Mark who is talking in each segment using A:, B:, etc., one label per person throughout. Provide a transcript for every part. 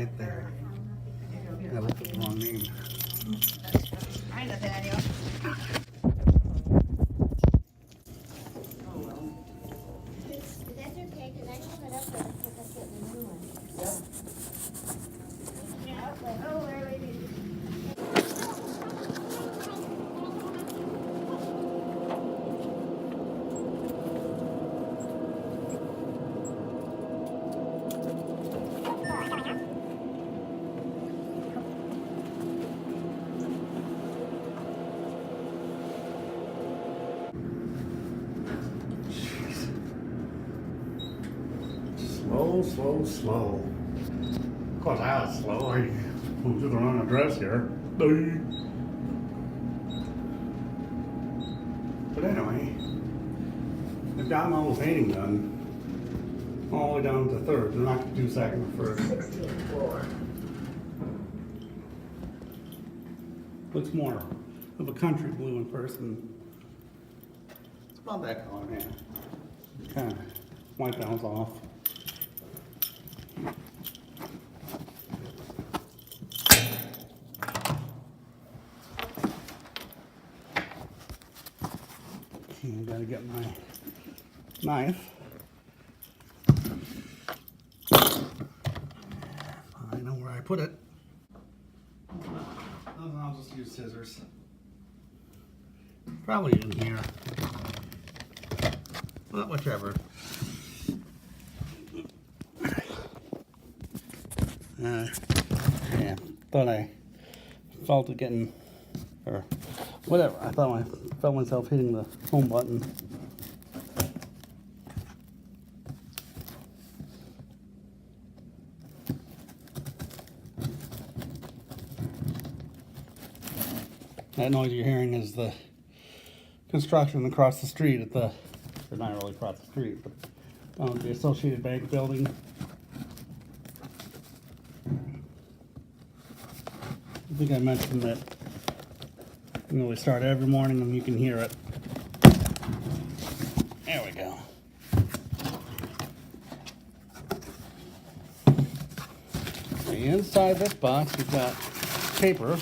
A: right there. I looked at the wrong name.
B: I know that, yeah.
C: That's okay, because I can put up with it because I'm getting a new one. Yeah. Oh, where we
A: Slow, slow. Of course, I was slow. I moved to the wrong address here. But anyway, I've got all the painting done. All the way down to third. They're not going to do second or first.
C: 16th floor.
A: Looks more of a country blue in person. It's about that color, man. Kind of wipe those off. Okay, I gotta get my knife. I know where I put it. I'll just use scissors. Probably in here. Well, whichever. Yeah, thought I felt it getting, or whatever. I thought I felt myself hitting the home button. That noise you're hearing is the construction across the street at the, or not really across the street, but the Associated Bank building. I think I mentioned that, you know, we start every morning and you can hear it. There we go. Inside this box, we've got paper.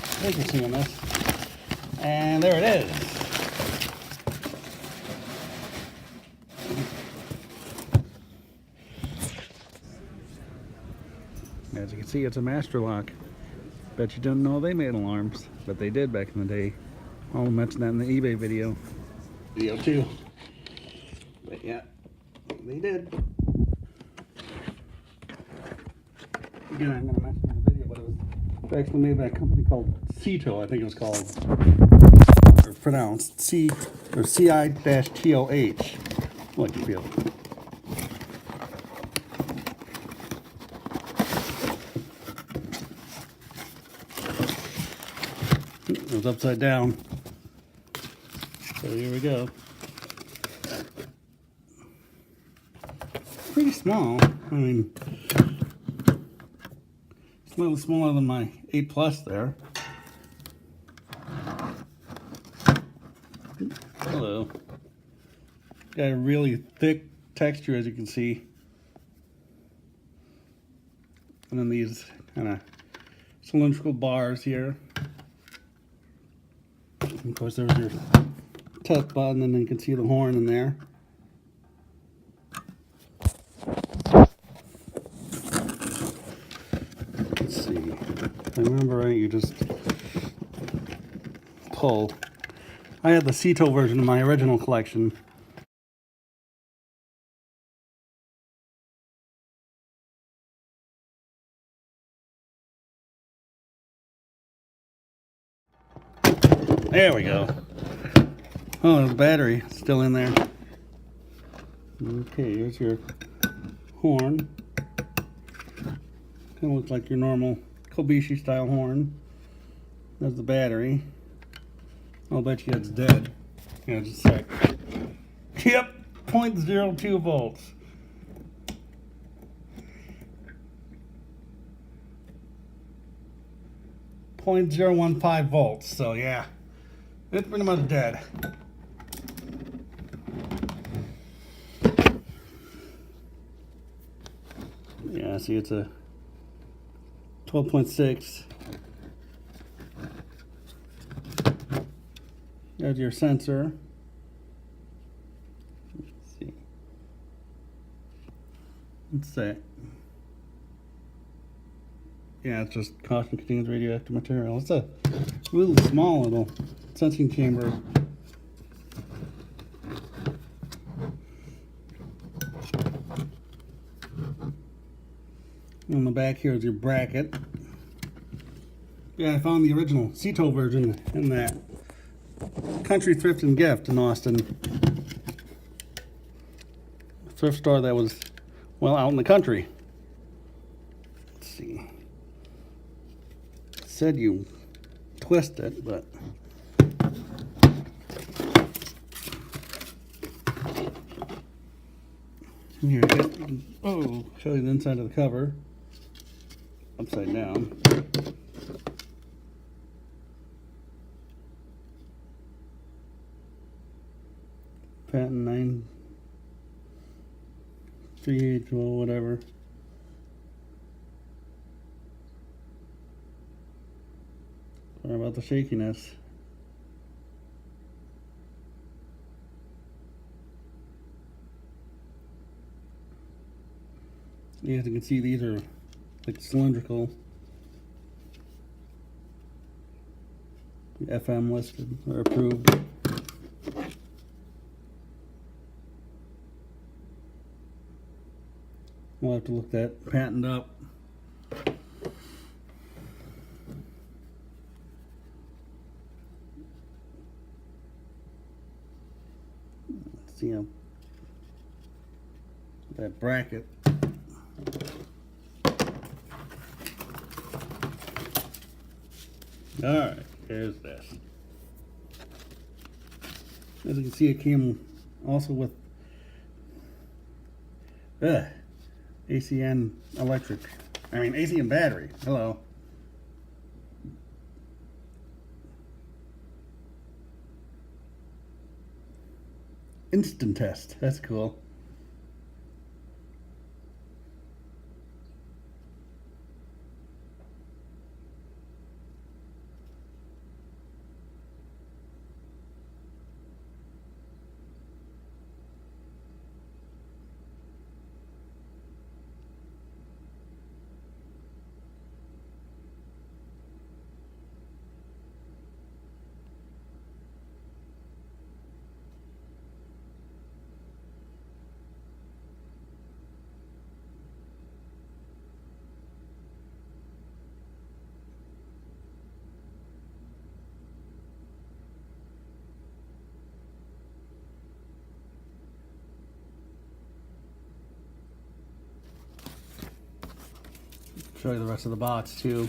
A: I think you're seeing this. And there it is. As you can see, it's a master lock. Bet you didn't know they made alarms, but they did back in the day. I'll mention that in the eBay video too. But yeah, they did. Again, I'm going to mention in the video, but it was actually made by a company called Cito, I think it was called, or pronounced C or CI-TOH. Like you feel. It was upside down. So here we go. Pretty small. I mean, it's a little smaller than my 8 Plus there. Hello. Got a really thick texture, as you can see. And then these kind of cylindrical bars here. And of course, there's your test button, and then you can see the horn in there. Let's see. If I remember right, you just pull. I had the Cito version in my original collection. There we go. Oh, the battery still in there. Okay, here's your horn. Kind of looks like your normal Kobishi style horn. There's the battery. I'll bet you it's dead. Yeah, just a sec. Yep, 0.02 volts. 0.015 volts. So yeah, it's pretty much dead. Yeah, see, it's a 12.6. There's your sensor. Let's see. What's that? Yeah, it's just caution contains radioactive material. It's a really small little sensing chamber. On the back here is your bracket. Yeah, I found the original Ceto version in that Country Thrift and Gift in Austin. A thrift store that was, well, out in the country. Let's see. It said you twist it, but here, oh, show you the inside of the cover. Upside down. Patent 938, well, whatever. Sorry about the shakiness. Yeah, as you can see, these are like cylindrical. FM listed or approved. We'll have to look that patent up. Let's see that bracket. Alright, here's this. As you can see, it came also with ACN electric. ACN battery. Hello. Instant test. That's cool. Show you the rest of the box too.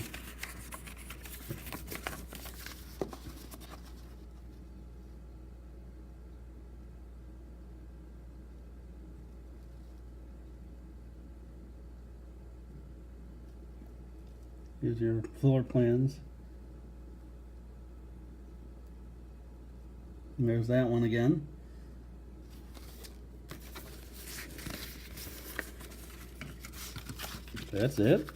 A: Here's your floor plans. And there's that one again. That's it.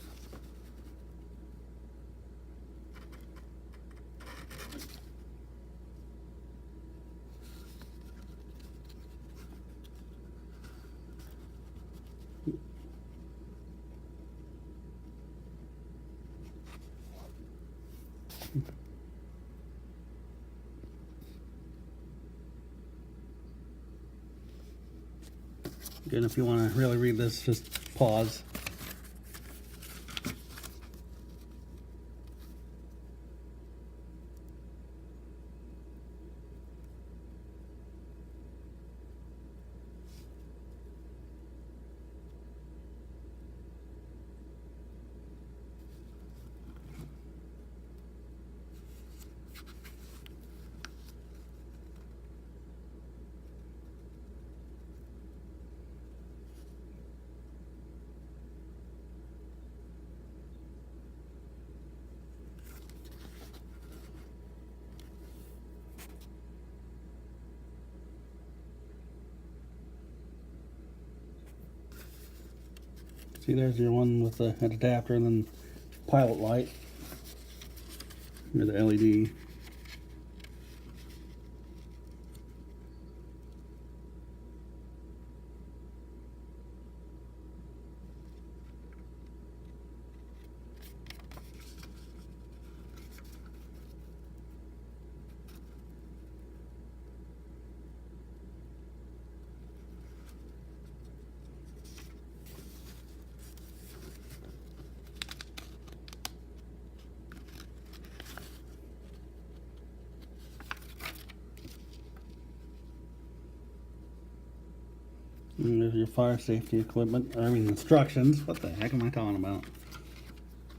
A: Again, if you want to really read this, just pause. See, there's your one with the adapter and then pilot light. Here's the LED. And there's your fire safety equipment, or I mean instructions. What the heck am I talking about?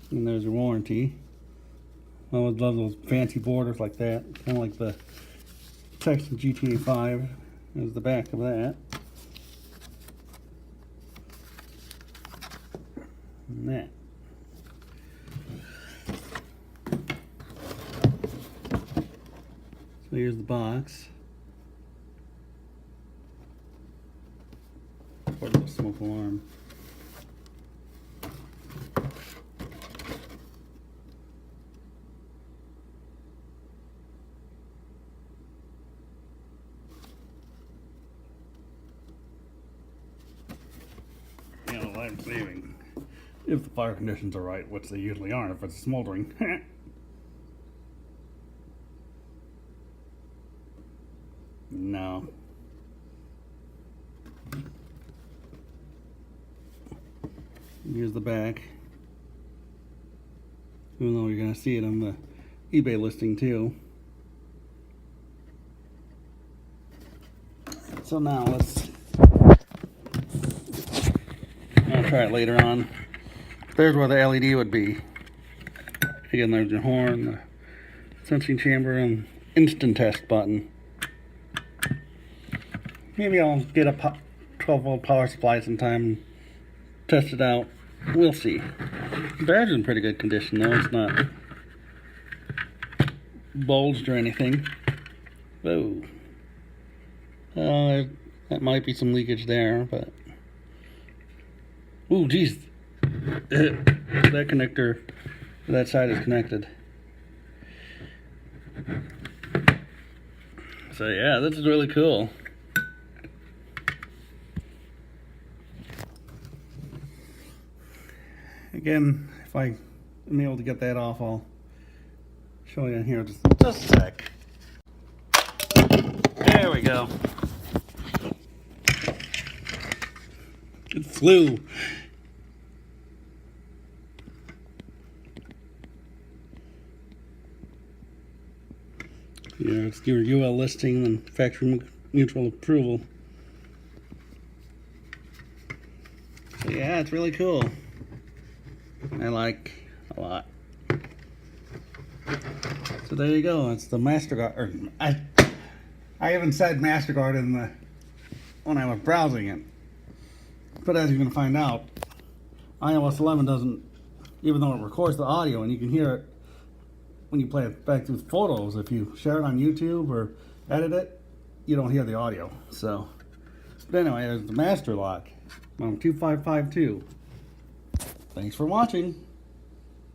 A: And there's your warranty. I always love those fancy borders like that, kind of like the text in GTA 5. There's the back of that. And that. So here's the box. Portable smoke alarm. Life saving. If the fire conditions are right, which they usually aren't if it's smoldering. No. Here's the back. Even though you're going to see it on the eBay listing too. So now I'll try it later on. There's where the LED would be. Again, there's your horn, the sensing chamber, and instant test button. Maybe I'll get a 12-volt power supply sometime and test it out. We'll see. The battery's in pretty good condition though. It's not bulged or anything. Whoa. That might be some leakage there, but... Ooh, geez. That connector, that side is connected. So yeah, this is really cool. Again, if I am able to get that off, I'll show you in here just a sec. There we go. It flew. Yeah, it's your UL listing and factory mutual approval. So yeah, it's really cool. I like a lot. So there you go. It's the MasterGuard. Or I haven't said MasterGuard in the when I was browsing it, but as you're going to find out, iOS 11 doesn't, even though it records the audio and you can hear it when you play it back through photos. If you share it on YouTube or edit it, you don't hear the audio. So, but anyway, there's the Master Lock, 2552. Thanks for watching.